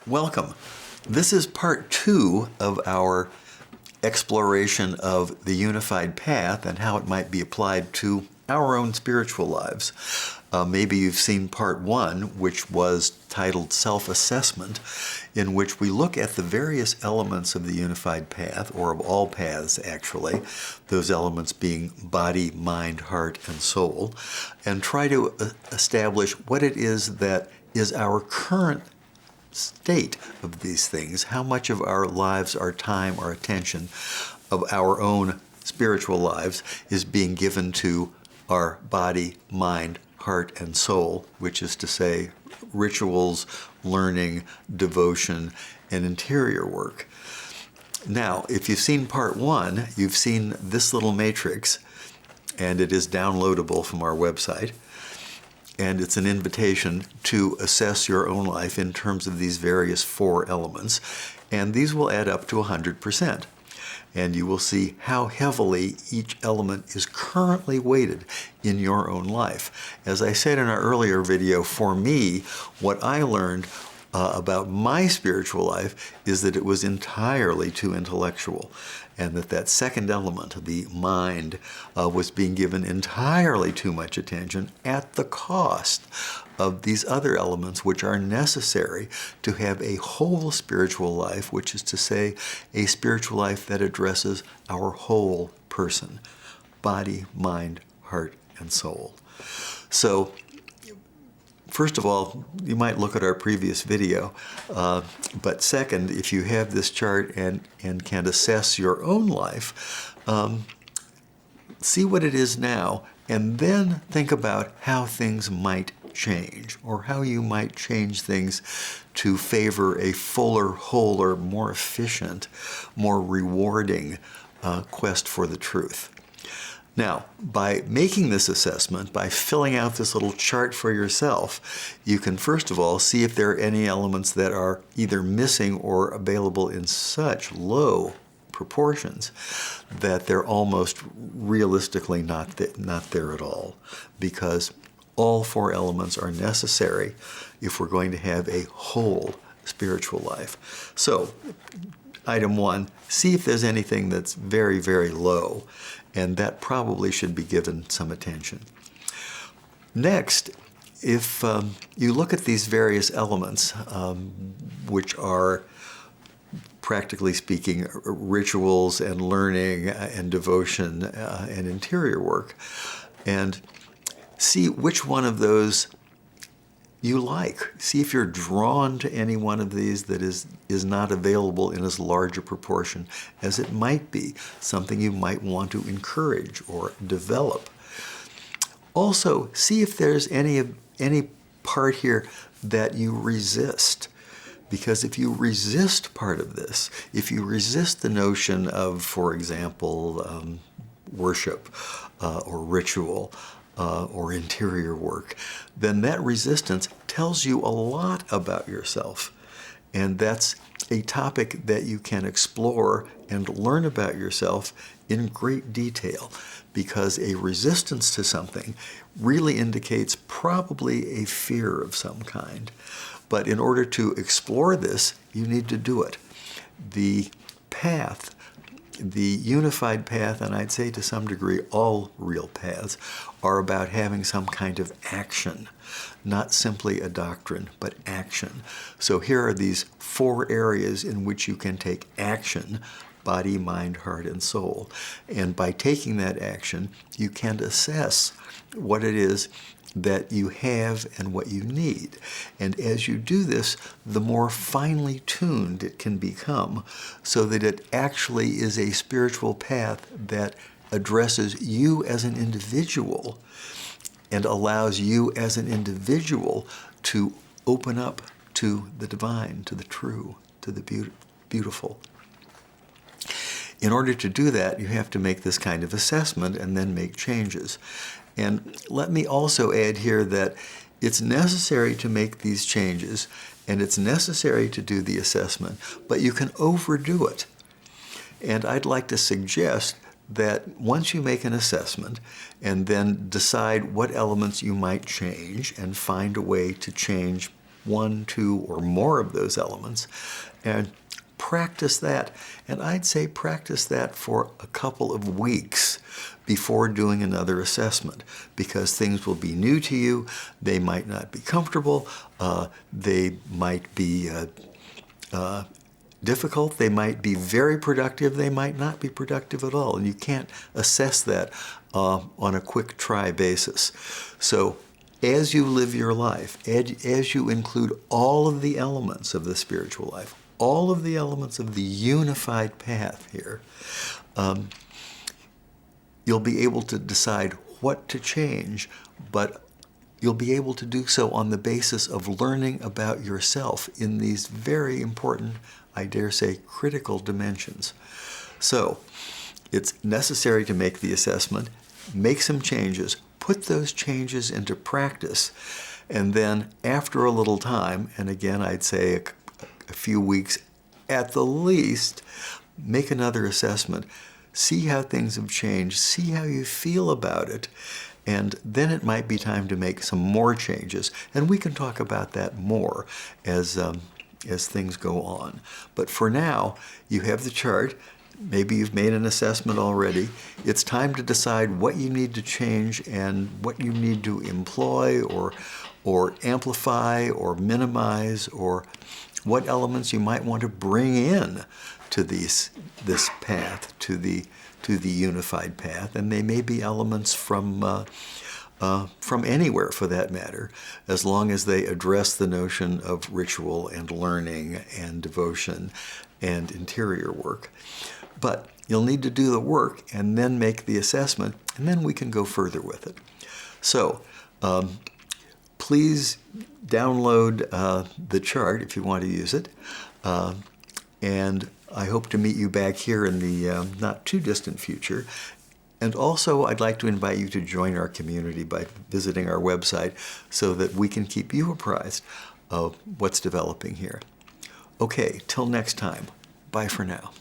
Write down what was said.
Welcome. This is part 2 of our exploration of the unified path and how it might be applied to our own spiritual lives. Maybe you've seen part 1, which was titled Self-Assessment, in which we look at the various elements of the unified path, or of all paths actually, those elements being body, mind, heart, and soul, and try to establish what it is that is our current state of these things, how much of our lives, our time, our attention, of our own spiritual lives is being given to our body, mind, heart, and soul, which is to say rituals, learning, devotion, and interior work. Now, if you've seen part 1, you've seen this little matrix, and it is downloadable from our website. And it's an invitation to assess your own life in terms of these various 4 elements. And these will add up to 100%. And you will see how heavily each element is currently weighted in your own life. As I said in our earlier video, for me, what I learned about my spiritual life is that it was entirely too intellectual, and that second element, the mind, was being given entirely too much attention at the cost of these other elements which are necessary to have a whole spiritual life, which is to say a spiritual life that addresses our whole person, body, mind, heart, and soul. So, first of all, you might look at our previous video, but second, if you have this chart and can assess your own life, see what it is now, and then think about how things might change, or how you might change things to favor a fuller, wholer, more efficient, more rewarding quest for the truth. Now, by making this assessment, by filling out this little chart for yourself, you can first of all see if there are any elements that are either missing or available in such low proportions that they're almost realistically not there at all, because all 4 elements are necessary if we're going to have a whole spiritual life. So, item 1, see if there's anything that's very, very low, and that probably should be given some attention. Next, if you look at these various elements, which are, practically speaking, rituals and learning and devotion and interior work, and see which one of those you like. See if you're drawn to any one of these that is not available in as large a proportion as it might be, something you might want to encourage or develop. Also, see if there's any part here that you resist. Because if you resist part of this, if you resist the notion of, for example, worship or ritual, or interior work, then that resistance tells you a lot about yourself. And that's a topic that you can explore and learn about yourself in great detail, because a resistance to something really indicates probably a fear of some kind. But in order to explore this, you need to do it. The path, the unified path, and I'd say to some degree all real paths, are about having some kind of action, not simply a doctrine, but action. So here are these 4 areas in which you can take action: body, mind, heart, and soul. And by taking that action, you can assess what it is that you have and what you need. And as you do this, the more finely tuned it can become, so that it actually is a spiritual path that addresses you as an individual and allows you as an individual to open up to the divine, to the true, to the beautiful. In order to do that, you have to make this kind of assessment and then make changes. And let me also add here that it's necessary to make these changes, and it's necessary to do the assessment, but you can overdo it. And I'd like to suggest that once you make an assessment and then decide what elements you might change and find a way to change one, two, or more of those elements, and practice that. And I'd say practice that for a couple of weeks before doing another assessment, because things will be new to you. They might not be comfortable. They might be difficult. They might be very productive. They might not be productive at all. And you can't assess that on a quick try basis. So as you live your life, as you include all of the elements of the spiritual life, all of the elements of the unified path here, you'll be able to decide what to change, but you'll be able to do so on the basis of learning about yourself in these very important, I dare say, critical dimensions. So it's necessary to make the assessment, make some changes, put those changes into practice, and then after a little time, and again I'd say a few weeks at the least, make another assessment, see how things have changed, see how you feel about it, and then it might be time to make some more changes. And we can talk about that more as things go on. But for now, you have the chart. Maybe you've made an assessment already. It's time to decide what you need to change and what you need to employ or amplify or minimize, or what elements you might want to bring in to this path, to the unified path. And they may be elements from anywhere, for that matter, as long as they address the notion of ritual and learning and devotion and interior work. But you'll need to do the work and then make the assessment, and then we can go further with it. So please download the chart if you want to use it. And I hope to meet you back here in the not too distant future. And also, I'd like to invite you to join our community by visiting our website so that we can keep you apprised of what's developing here. Okay, till next time. Bye for now.